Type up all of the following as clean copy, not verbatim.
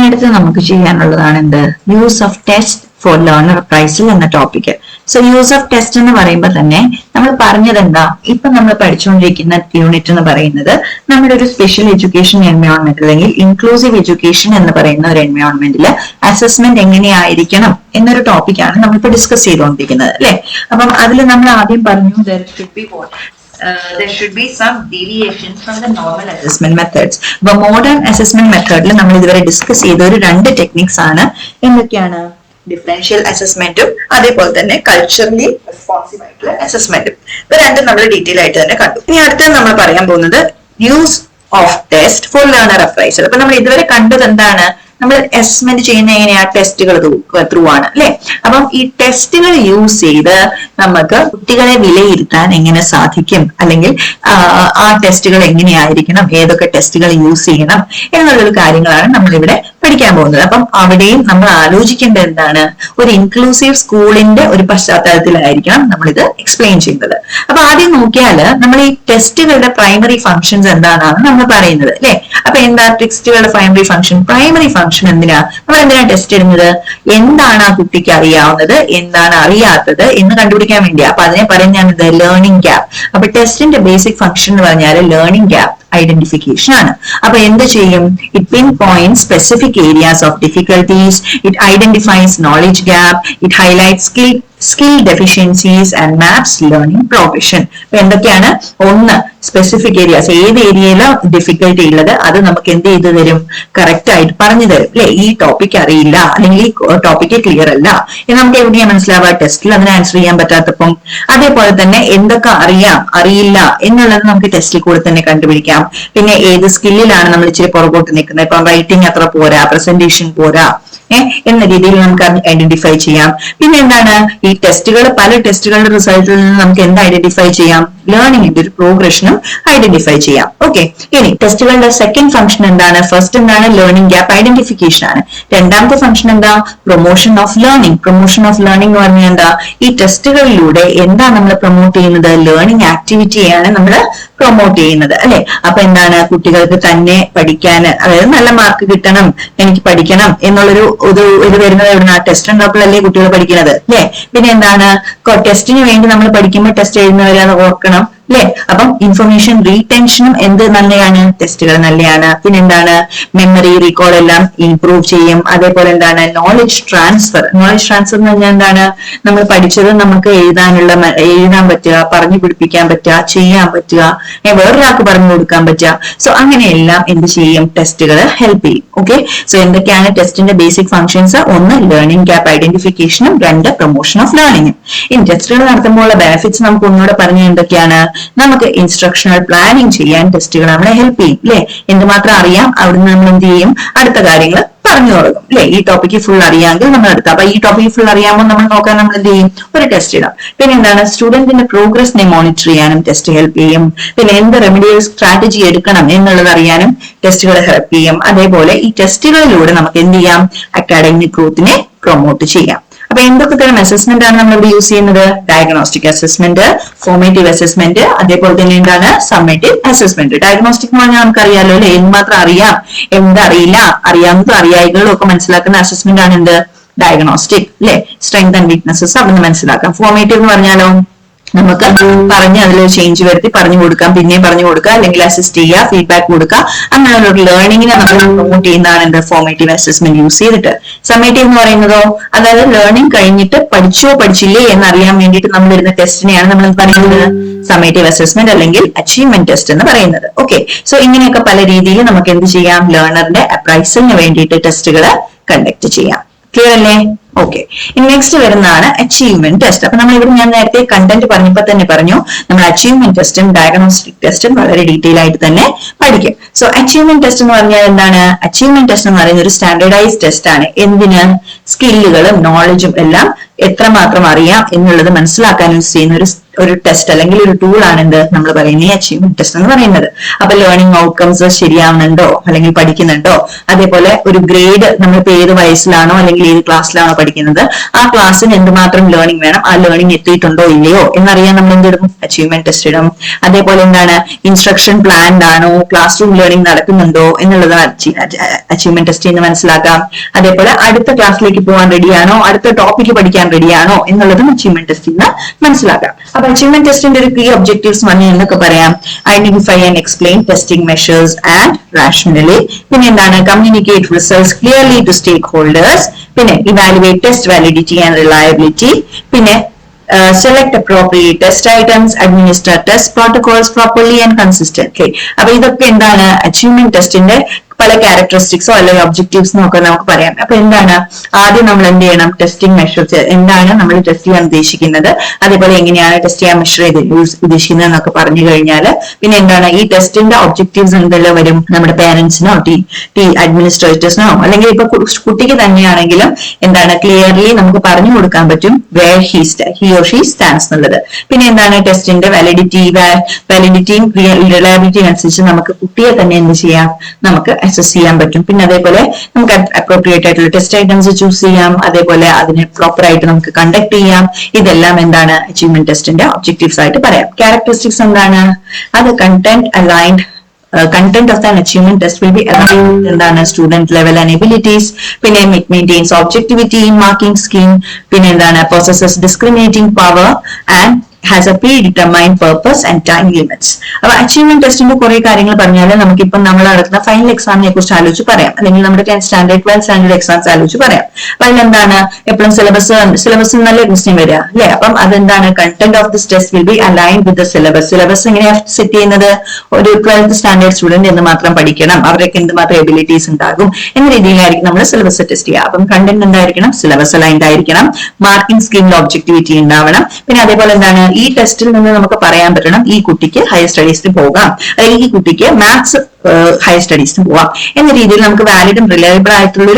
അടുത്ത് നമുക്ക് ചെയ്യാനുള്ളതാണ് എന്ത് use of test for learner appraisal എന്ന topic. So use of test എന്ന് പറയുമ്പോൾ തന്നെ നമ്മൾ പറഞ്ഞത് എന്താ, ഇപ്പൊ നമ്മൾ പഠിച്ചുകൊണ്ടിരിക്കുന്ന യൂണിറ്റ് എന്ന് പറയുന്നത് നമ്മുടെ ഒരു സ്പെഷ്യൽ എഡ്യൂക്കേഷൻ എൻവയോൺമെന്റ് അല്ലെങ്കിൽ ഇൻക്ലൂസീവ് എഡ്യൂക്കേഷൻ എന്ന് പറയുന്ന ഒരു എൻവയോൺമെന്റിൽ അസസ്മെന്റ് എങ്ങനെയായിരിക്കണം എന്നൊരു ടോപ്പിക്കാണ് നമ്മളിപ്പോ ഡിസ്കസ് ചെയ്തുകൊണ്ടിരിക്കുന്നത് അല്ലെ. അപ്പം അതിൽ നമ്മൾ ആദ്യം പറഞ്ഞു there should be some deviations from the normal assessment methods. അപ്പൊ മോഡേൺ അസസ്മെന്റ് മെത്തേഡിൽ നമ്മൾ ഇതുവരെ ഡിസ്കസ് ചെയ്ത ഒരു രണ്ട് ടെക്നിക്സ് ആണ്. എന്തൊക്കെയാണ്? ഡിഫറൻഷ്യൽ അസസ്മെന്റും അതേപോലെ തന്നെ കൾച്ചറലി റെസ്പോൺസീവ് ആയിട്ടുള്ള അസസ്മെന്റും. ഇത് രണ്ടും നമ്മൾ ഡീറ്റെയിൽ ആയിട്ട് തന്നെ കണ്ടു. ഇനി അടുത്ത നമ്മൾ പറയാൻ പോകുന്നത് use of test for learner appraisal. അപ്പൊ നമ്മൾ ഇതുവരെ കണ്ടത് എന്താണ്? നമ്മൾ അസസ്മെന്റ് ചെയ്യുന്ന എങ്ങനെയാ? ടെസ്റ്റുകൾ ത്രൂ ആണ് അല്ലെ. അപ്പം ഈ ടെസ്റ്റുകൾ യൂസ് ചെയ്ത് നമുക്ക് കുട്ടികളെ വിലയിരുത്താൻ എങ്ങനെ സാധിക്കും, അല്ലെങ്കിൽ ആ ടെസ്റ്റുകൾ എങ്ങനെയായിരിക്കണം, ഏതൊക്കെ ടെസ്റ്റുകൾ യൂസ് ചെയ്യണം എന്നുള്ള കാര്യങ്ങളാണ് നമ്മൾ ഇവിടെ പഠിക്കാൻ പോകുന്നത്. അപ്പം അവിടെയും നമ്മൾ ആലോചിക്കേണ്ടത് എന്താണ്? ഒരു ഇൻക്ലൂസീവ് സ്കൂളിന്റെ ഒരു പശ്ചാത്തലത്തിലായിരിക്കണം നമ്മൾ ഇത് എക്സ്പ്ലെയിൻ ചെയ്യുന്നത്. അപ്പൊ ആദ്യം നോക്കിയാൽ നമ്മൾ ഈ ടെസ്റ്റുകളുടെ പ്രൈമറി ഫംഗ്ഷൻസ് എന്താണെന്നാണ് നമ്മൾ പറയുന്നത് അല്ലെ. അപ്പൊ എന്താ ടെസ്റ്റുകളുടെ പ്രൈമറി ഫംഗ്ഷൻ? പ്രൈമറി ഫംഗ്ഷൻ എന്തിനാ നമ്മൾ എന്തിനാ ടെസ്റ്റ് ഇടുന്നത്? എന്താണ് ആ കുട്ടിക്ക് അറിയാവുന്നത്, എന്താണ് അറിയാത്തത് എന്ന് കണ്ടുപിടിക്കാൻ വേണ്ടിയാ. അപ്പൊ അതിനെ പറയുന്നത് ലേണിംഗ് ഗ്യാപ്പ്. അപ്പൊ ടെസ്റ്റിന്റെ ബേസിക് ഫംഗ്ഷൻ എന്ന് പറഞ്ഞാൽ ലേണിംഗ് ഗ്യാപ്പ് ഐഡന്റിഫിക്കേഷൻ ആണ്. അപ്പൊ എന്ത് ചെയ്യും? It pin point specific areas of difficulties, it identifies knowledge gap, it highlight skill deficiencies and maps learning progression. അപ്പൊ എന്തൊക്കെയാണ്? ഒന്ന്, സ്പെസിഫിക് ഏരിയാസ്, ഏത് ഏരിയയിലോ ഡിഫിക്കൽട്ടി ഉള്ളത് അത് നമുക്ക് എന്ത് ചെയ്തു തരും? കറക്റ്റ് ആയിട്ട് പറഞ്ഞു തരും അല്ലെ. ഈ ടോപ്പിക് അറിയില്ല അല്ലെങ്കിൽ ഈ ടോപ്പിക്ക് ക്ലിയർ അല്ല എന്ന് നമുക്ക് എവിടെയാ മനസ്സിലാവുക? ടെസ്റ്റിൽ അതിന് ആൻസർ ചെയ്യാൻ പറ്റാത്തപ്പം. അതേപോലെ തന്നെ എന്തൊക്കെ അറിയാം അറിയില്ല എന്നുള്ളത് നമുക്ക് ടെസ്റ്റിൽ കൂടെ തന്നെ കണ്ടുപിടിക്കാം. പിന്നെ ഏത് സ്കില്ലിലാണ് നമ്മൾ ഇച്ചിരി പുറകോട്ട് നിൽക്കുന്നത്, ഇപ്പം റൈറ്റിംഗ് അത്ര പോരാ, പ്രസന്റേഷൻ പോരാ എന്ന രീതിയിൽ നമുക്ക് ഐഡന്റിഫൈ ചെയ്യാം. പിന്നെ എന്താണ്? ഈ ടെസ്റ്റുകൾ, പല ടെസ്റ്റുകളുടെ റിസൾട്ടിൽ നിന്ന് നമുക്ക് എന്ത് ഐഡന്റിഫൈ ചെയ്യാം? ലേണിംഗിന്റെ ഒരു പ്രോഗ്രഷനും ഐഡന്റിഫൈ ചെയ്യാം. ഓക്കെ, ഇനി ടെസ്റ്റുകളുടെ സെക്കൻഡ് ഫംഗ്ഷൻ എന്താണ്? ഫസ്റ്റ് എന്താണ്? ലേണിംഗ് ഗ്യാപ്പ് ഐഡന്റിഫിക്കേഷൻ ആണ്. രണ്ടാമത്തെ ഫംഗ്ഷൻ എന്താ? Promotion of learning. Promotion of learning എന്ന് പറഞ്ഞാൽ എന്താ? ഈ ടെസ്റ്റുകളിലൂടെ എന്താ നമ്മൾ പ്രൊമോട്ട് ചെയ്യുന്നത്? ലേണിംഗ് ആക്ടിവിറ്റിയാണ് നമ്മൾ പ്രൊമോട്ട് ചെയ്യുന്നത് അല്ലെ. അപ്പൊ എന്താണ്? കുട്ടികൾക്ക് തന്നെ പഠിക്കാൻ, അതായത് നല്ല മാർക്ക് കിട്ടണം, എനിക്ക് പഠിക്കണം എന്നുള്ളൊരു ഇത് വരുന്നത് എവിടുന്ന? ടെസ്റ്റ് ഉണ്ടപ്പോഴല്ലേ കുട്ടികൾ പഠിക്കുന്നത് അല്ലെ. പിന്നെ എന്താണ്? ടെസ്റ്റിന് വേണ്ടി നമ്മൾ പഠിക്കുമ്പോൾ ടെസ്റ്റ് എഴുതുന്നവരെ ഓർക്കണം അല്ലെ. അപ്പം ഇൻഫർമേഷൻ റീടെൻഷനും എന്ത് നല്ലതാണ്? ടെസ്റ്റുകൾ നല്ലതാണ്. പിന്നെ എന്താണ്? മെമ്മറി റീകോൾ എല്ലാം ഇംപ്രൂവ് ചെയ്യും. അതേപോലെ എന്താണ്? Knowledge transfer. നോളജ് ട്രാൻസ്ഫർ എന്ന് പറഞ്ഞാൽ എന്താണ്? നമ്മൾ പഠിച്ചത് നമുക്ക് എഴുതാൻ പറ്റുക, പറഞ്ഞു പിടിപ്പിക്കാൻ പറ്റുക, ചെയ്യാൻ പറ്റുക, വേറൊരാൾക്ക് പറഞ്ഞു കൊടുക്കാൻ പറ്റുക. സോ അങ്ങനെയെല്ലാം എന്ത് ചെയ്യും? ടെസ്റ്റുകൾ ഹെൽപ്പ് ചെയ്യും. ഓക്കെ, സോ എന്തൊക്കെയാണ് ടെസ്റ്റിന്റെ ബേസിക് ഫംഗ്ഷൻസ്? ഒന്ന്, ലേണിംഗ് ഗ്യാപ്പ് ഐഡന്റിഫിക്കേഷനും, രണ്ട്, പ്രൊമോഷൻ ഓഫ് ലേണിംഗും. ഇനി ടെസ്റ്റുകൾ നടത്തുമ്പോഴുള്ള ബെനിഫിറ്റ്സ് നമുക്ക് ഒന്നുകൂടെ പറഞ്ഞ എന്തൊക്കെയാണ്? നമുക്ക് ഇൻസ്ട്രക്ഷണൽ പ്ലാനിങ് ചെയ്യാൻ ടെസ്റ്റുകൾ നമ്മളെ ഹെൽപ്പ് ചെയ്യും അല്ലെ. എന്തുമാത്രം അറിയാം അവിടുന്ന് നമ്മൾ എന്ത് ചെയ്യും? അടുത്ത കാര്യങ്ങൾ പറഞ്ഞു തുടങ്ങും അല്ലെ. ഈ ടോപ്പിക്ക് ഫുൾ അറിയാമെങ്കിൽ നമ്മൾ എടുത്താം. അപ്പൊ ഈ ടോപ്പിക്ക് ഫുൾ അറിയാമോ നമ്മൾ നോക്കാൻ നമ്മൾ എന്ത് ചെയ്യും? ഒരു ടെസ്റ്റ് ഇടാം. പിന്നെ എന്താണ്? സ്റ്റുഡന്റിന്റെ പ്രോഗ്രസിനെ മോണിറ്റർ ചെയ്യാനും ടെസ്റ്റ് ഹെൽപ്പ് ചെയ്യും. പിന്നെ എന്ത് റെമഡിയൽ സ്ട്രാറ്റജി എടുക്കണം എന്നുള്ളത് അറിയാനും ടെസ്റ്റുകൾ ഹെൽപ്പ് ചെയ്യും. അതേപോലെ ഈ ടെസ്റ്റുകളിലൂടെ നമുക്ക് എന്ത് ചെയ്യാം? അക്കാഡമിക് ഗ്രോത്തിനെ പ്രൊമോട്ട് ചെയ്യാം. അപ്പൊ എന്തൊക്കെ തരം അസസ്മെന്റ് ആണ് നമ്മൾ ഇവിടെ യൂസ് ചെയ്യുന്നത്? ഡയഗ്നോസ്റ്റിക് അസസ്മെന്റ്, ഫോർമേറ്റീവ് അസസ്മെന്റ്, അതേപോലെ തന്നെ എന്താണ്? Summative assessment. ഡയഗ്നോസ്റ്റിക് എന്ന് പറഞ്ഞാൽ നമുക്കറിയാലോ അല്ലെ, എന്തുമാത്രം അറിയാം, എന്തറിയില്ല, അറിയാവുന്നതും അറിയായികളും ഒക്കെ മനസ്സിലാക്കുന്ന അസസ്മെന്റ് ആണ് എന്ത്? ഡയഗ്നോസ്റ്റിക് അല്ലെ. സ്ട്രെങ്ത് ആൻഡ് വീക്ക്നെസ്സസ് അവിടുന്ന് മനസ്സിലാക്കാം. ഫോർമേറ്റീവ് എന്ന് പറഞ്ഞാലോ നമുക്ക് പറഞ്ഞ് അതിൽ ചേഞ്ച് വരുത്തി പറഞ്ഞു കൊടുക്കാം, പിന്നെയും പറഞ്ഞു കൊടുക്കുക, അല്ലെങ്കിൽ അസിസ്റ്റ് ചെയ്യുക, ഫീഡ്ബാക്ക് കൊടുക്കുക. അങ്ങനെയുള്ള ഒരു ലേണിംഗിനെ നമ്മൾ പ്രൊമോട്ട് ചെയ്യുന്നതാണ് എന്ത്? ഫോർമേറ്റീവ് അസസ്മെന്റ് യൂസ് ചെയ്തിട്ട്. സമ്മേറ്റീവ് എന്ന് പറയുന്നതോ, അതായത് ലേണിംഗ് കഴിഞ്ഞിട്ട് പഠിച്ചോ പഠിച്ചില്ലേ എന്നറിയാൻ വേണ്ടിയിട്ട് നമ്മൾ വരുന്ന ടെസ്റ്റിനെയാണ് നമ്മൾ പറയുന്നത് സമ്മേറ്റീവ് അസസ്മെന്റ് അല്ലെങ്കിൽ അച്ചീവ്മെന്റ് ടെസ്റ്റ് എന്ന് പറയുന്നത്. ഓക്കെ, സോ ഇങ്ങനെയൊക്കെ പല രീതിയിൽ നമുക്ക് എന്ത് ചെയ്യാം? ലേണറിന്റെ അപ്രൈസലിന് വേണ്ടിയിട്ട് ടെസ്റ്റുകൾ കണ്ടക്ട് ചെയ്യാം. ക്ലിയർ അല്ലേ? ഓക്കെ, ഇനി നെക്സ്റ്റ് വരുന്നതാണ് അച്ചീവ്മെന്റ് ടെസ്റ്റ്. അപ്പൊ നമ്മൾ ഇവിടെ ഞാൻ നേരത്തെ കണ്ടന്റ് പറഞ്ഞപ്പോൾ തന്നെ പറഞ്ഞു നമ്മൾ അച്ചീവ്മെന്റ് ടെസ്റ്റും ഡയഗ്നോസ്റ്റിക് ടെസ്റ്റും വളരെ ഡീറ്റെയിൽ ആയിട്ട് തന്നെ പഠിക്കും. സോ അച്ചീവ്മെന്റ് ടെസ്റ്റ് എന്ന് പറഞ്ഞാൽ എന്താണ്? അച്ചീവ്മെന്റ് ടെസ്റ്റ് എന്ന് പറയുന്ന ഒരു സ്റ്റാൻഡേർഡൈസ്ഡ് ടെസ്റ്റ് ആണ്. എന്തിന്? സ്കില്ലുകളും നോളജും എല്ലാം എത്രമാത്രം അറിയാം എന്നുള്ളത് മനസ്സിലാക്കാൻ യൂസ് ചെയ്യുന്ന ഒരു ടെസ്റ്റ് അല്ലെങ്കിൽ ഒരു ടൂൾ ആണ് എന്ത് നമ്മൾ പറയുന്ന ഈ അച്ചീവ്മെന്റ് ടെസ്റ്റ് എന്ന് പറയുന്നത്. അപ്പൊ ലേണിംഗ് ഔട്ട്കംസ് ശരിയാവുന്നുണ്ടോ അല്ലെങ്കിൽ പഠിക്കുന്നുണ്ടോ, അതേപോലെ ഒരു ഗ്രേഡ് നമ്മളിപ്പോ ഏത് വയസ്സിലാണോ അല്ലെങ്കിൽ ഏത് ക്ലാസ്സിലാണോ പഠിക്കുന്നത്, ആ ക്ലാസ്സിന് എന്തുമാത്രം ലേണിംഗ് വേണം, ആ ലേണിംഗ് എത്തിയിട്ടുണ്ടോ ഇല്ലയോ എന്നറിയാൻ നമ്മൾ എന്തിടും? അച്ചീവ്മെന്റ് ടെസ്റ്റ് ഇടും. അതേപോലെ എന്താണ്, ഇൻസ്ട്രക്ഷൻ പ്ലാൻഡ് ആണോ, ക്ലാസ് റൂം ലേണിംഗ് നടക്കുന്നുണ്ടോ എന്നുള്ളത് അച്ചീവ്മെന്റ് ടെസ്റ്റ് എന്ന് മനസ്സിലാക്കാം. അതേപോലെ അടുത്ത ക്ലാസ്സിലേക്ക് പോകാൻ റെഡിയാണോ, അടുത്ത ടോപ്പിക് പഠിക്കാൻ റെഡിയാണോ എന്നുള്ളതും അച്ചീവ്മെന്റ് ടെസ്റ്റ് എന്ന് മനസ്സിലാക്കാം. അപ്പൊ അച്ചീവ്മെന്റ് ടെസ്റ്റിന്റെ ഒരു കീ ഒബ്ജക്റ്റീവ്സ് എന്നൊക്കെ പറയാം. Identify and explain testing measures and rationally. പിന്നെ എന്താണ്, communicate results clearly to stakeholders. പിന്നെ evaluate test validity and reliability. പിന്നെ select appropriate test items, administer test protocols properly and consistently. അപ്പൊ ഇതൊക്കെ എന്താണ്, അച്ചീവ്മെന്റ് ടെസ്റ്റിന്റെ പല ക്യാരക്ടറിസ്റ്റിക്സോ അല്ലെങ്കിൽ ഒബ്ജക്റ്റീവ്സോ ഒക്കെ നമുക്ക് പറയാം. അപ്പൊ എന്താണ്, ആദ്യം നമ്മൾ എന്ത് ചെയ്യണം, ടെസ്റ്റിംഗ് മെഷേഴ്സ് എന്താണ് നമ്മൾ ടെസ്റ്റ് ചെയ്യാൻ ഉദ്ദേശിക്കുന്നത്, അതേപോലെ എങ്ങനെയാണ് ടെസ്റ്റ് ചെയ്യാൻ മെഷർ ചെയ്ത് ഉദ്ദേശിക്കുന്നത് എന്നൊക്കെ പറഞ്ഞു കഴിഞ്ഞാൽ, പിന്നെ എന്താണ് ഈ ടെസ്റ്റിന്റെ ഒബ്ജക്റ്റീവ്സ് എന്തെല്ലാം വരും, നമ്മുടെ പേരന്റ്സിനോ അഡ്മിനിസ്ട്രേറ്റേഴ്സിനോ അല്ലെങ്കിൽ ഇപ്പൊ കുട്ടിക്ക് തന്നെയാണെങ്കിലും എന്താണ് ക്ലിയർലി നമുക്ക് പറഞ്ഞു കൊടുക്കാൻ പറ്റും where he or she stands എന്നുള്ളത്. പിന്നെ എന്താണ് ടെസ്റ്റിന്റെ വാലിഡിറ്റിയും റിലയബിലിറ്റിയും അനുസരിച്ച് നമുക്ക് കുട്ടിയെ തന്നെ എന്ത് ചെയ്യാം, നമുക്ക് അസസ് ചെയ്യാൻ പറ്റും. പിന്നെ അതേപോലെ നമുക്ക് അപ്രോപ്രിയേറ്റ് ആയിട്ടുള്ള ടെസ്റ്റ് ഐറ്റംസ് ചൂസ് ചെയ്യാം, അതേപോലെ അതിനെ പ്രോപ്പർ ആയിട്ട് നമുക്ക് കണ്ടക്ട് ചെയ്യാം. ഇതെല്ലാം എന്താണ് അച്ചീവ്മെന്റ് ടെസ്റ്റിന്റെ ഒബ്ജക്റ്റീവ്സ് ആയിട്ട് പറയാം. ക്യാരക്ടറിസ്റ്റിക്സ് എന്താണ്, അത് content aligned. Content of an achievement test will be aligned എന്താണ് student level and abilities. പിന്നെ it maintains objectivity in marking scheme. പിന്നെ എന്താണ് possesses discriminating power and has a predetermined purpose and time limits. അപ്പൊ achievement ടെസ്റ്റിന്റെ കുറെ കാര്യങ്ങൾ പറഞ്ഞാൽ നമുക്കിപ്പം നമ്മൾ നടത്തുന്ന ഫൈനൽ എക്സാമിനെ കുറിച്ച് ആലോചിച്ച് പറയാം, അല്ലെങ്കിൽ നമ്മുടെ 10th standard 12th standard exams ആലോചിച്ച് പറയാം. അപ്പൊ അതിലെന്താണ് എപ്പോഴും സിലബസ് നല്ല ക്വസ്റ്റ്യൻ വരിക അല്ലെ. അപ്പം അതെന്താണ്, content of this test will be aligned with the syllabus. Syllabus എങ്ങനെയാണ് സെറ്റ് ചെയ്യുന്നത്, ഒരു 12th സ്റ്റാൻഡേർഡ് സ്റ്റുഡന്റ് എന്ന് മാത്രം പഠിക്കണം, അവർക്ക് എന്തുമാത്രം എബിലിറ്റീസ് ഉണ്ടാകും എന്ന രീതിയിലായിരിക്കും നമ്മൾ സിലബസ് ടെസ്റ്റ് ചെയ്യുക. അപ്പം കണ്ടന്റ് എന്തായിരിക്കണം, സിലബസ് അലൈൻഡ് ആയിരിക്കണം, മാർക്കിംഗ് സ്കീമിൽ ഒബ്ജക്ടിവിറ്റി ഉണ്ടാവണം. പിന്നെ അതേപോലെ എന്താണ്, ഈ ടെസ്റ്റിൽ നിന്ന് നമുക്ക് പറയാൻ പറ്റണം ഈ കുട്ടിക്ക് ഹയർ സ്റ്റഡീസിന് പോകാം, അല്ലെങ്കിൽ ഈ കുട്ടിക്ക് മാത്സ് ഹയർ സ്റ്റഡീസിന് പോവാം എന്ന രീതിയിൽ നമുക്ക് വാലിഡും റിലയബിൾ ആയിട്ടുള്ള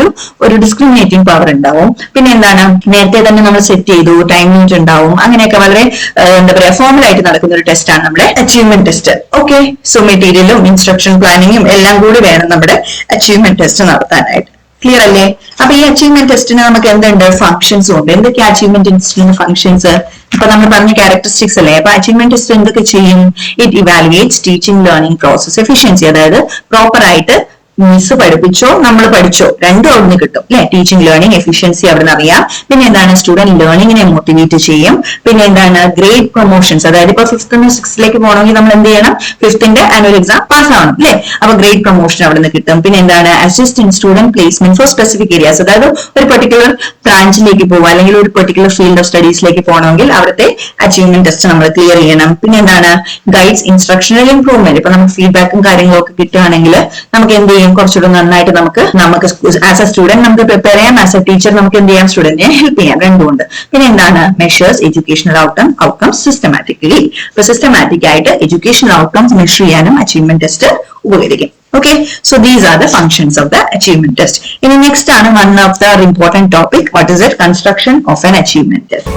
ഒരു ഡിസ്ക്രിമിനേറ്റിംഗ് പവർ ഉണ്ടാവും. പിന്നെ എന്താണ്, നേരത്തെ തന്നെ നമ്മൾ സെറ്റ് ചെയ്തു, ടൈം ലിമിറ്റ് ഉണ്ടാവും. അങ്ങനെയൊക്കെ വളരെ എന്താ പറയാ ഫോർമൽ ആയിട്ട് നടക്കുന്ന ഒരു ടെസ്റ്റ് ആണ് നമ്മുടെ അച്ചീവ്മെന്റ് ടെസ്റ്റ്. ഓക്കെ, സോ മെറ്റീരിയലും ഇൻസ്ട്രക്ഷൻ പ്ലാനിങ്ങും എല്ലാം കൂടി വേണം നമ്മുടെ അച്ചീവ്മെന്റ് ടെസ്റ്റ് നടത്താനായിട്ട്. ക്ലിയർ അല്ലേ? അപ്പൊ ഈ അച്ചീവ്മെന്റ് ടെസ്റ്റിന് നമുക്ക് എന്തുണ്ട്, ഫംഗ്ഷൻസും ഉണ്ട്. എന്തൊക്കെ അച്ചീവ്മെന്റ് ടെസ്റ്റിന് ഫംഗ്ഷൻസ്? ഇപ്പൊ നമ്മൾ പറഞ്ഞ ക്യാരക്ടറിസ്റ്റിക്സ് അല്ലേ. അപ്പൊ അച്ചീവ്മെന്റ് ടെസ്റ്റ് എന്തൊക്കെ ചെയ്യും? It evaluates teaching learning process efficiency. അതായത് പ്രോപ്പർ ആയിട്ട് മിസ് പഠിപ്പിച്ചോ നമ്മൾ പഠിച്ചോ രണ്ടും അവിടുന്ന് കിട്ടും അല്ലെ. ടീച്ചിങ് ലേണിംഗ് എഫിഷ്യൻസി അവിടുന്ന് അറിയാം. പിന്നെ എന്താണ്, സ്റ്റുഡന്റ് ലേണിംഗിനെ മോട്ടിവേറ്റ് ചെയ്യും. പിന്നെ എന്താണ്, ഗ്രേഡ് പ്രൊമോഷൻസ്. അതായത് ഇപ്പൊ 5th നിന്ന് 6th പോകണമെങ്കിൽ നമ്മൾ എന്ത് ചെയ്യണം, 5th ആനുവൽ എക്സാം പാസ് ആവണം അല്ലെ. അപ്പൊ ഗ്രേഡ് പ്രൊമോഷൻ അവിടുന്ന് കിട്ടും. പിന്നെ എന്താണ്, assist in student placement four specific areas. അതായത് ഒരു പെർട്ടിക്കുലർ ബ്രാഞ്ചിലേക്ക് പോകുക അല്ലെങ്കിൽ ഒരു പെർട്ടിക്കുലർ ഫീൽഡ് ഓഫ് സ്റ്റഡീസിലേക്ക് പോകണമെങ്കിൽ അവിടുത്തെ അച്ചീവ്മെന്റ് ടെസ്റ്റ് നമ്മൾ ക്ലിയർ ചെയ്യണം. പിന്നെ എന്താണ്, ഗൈഡ്സ് ഇൻസ്ട്രക്ഷണൽ ഇംപ്രൂവ്മെന്റ്. ഇപ്പൊ നമുക്ക് ഫീഡ്ബാക്കും കാര്യങ്ങളും ഒക്കെ കിട്ടുകയാണെങ്കിൽ നമുക്ക് എന്ത് ചെയ്യും, കുറച്ചുകൂടെ നന്നായിട്ട് നമുക്ക് ആസ് എ സ്റ്റുഡന്റ് നമുക്ക് പ്രിപ്പയർ ചെയ്യാം, ആസ് എ ടീച്ചർ നമുക്ക് എന്ത് ചെയ്യാം, സ്റ്റുഡന്റിനെ ഹെൽപ്പ് ചെയ്യാം. രണ്ടുമുണ്ട്. പിന്നെ എന്താണ്, മെഷേഴ്സ് എഡ്യൂക്കേഷണൽ ഔട്ട്കംസ് സിസ്റ്റമാറ്റിക്കലി. ഇപ്പൊ സിസ്റ്റമാറ്റിക് ആയിട്ട് എഡ്യൂക്കേഷണൽ ഔട്ട്കംസ് മെഷർ ചെയ്യാനും അച്ചീവ്മെന്റ് ടെസ്റ്റ് ഉപകരിക്കും. Okay, so these are the functions of the achievement test. In the next one of the important topic, what is it? Construction of an achievement test.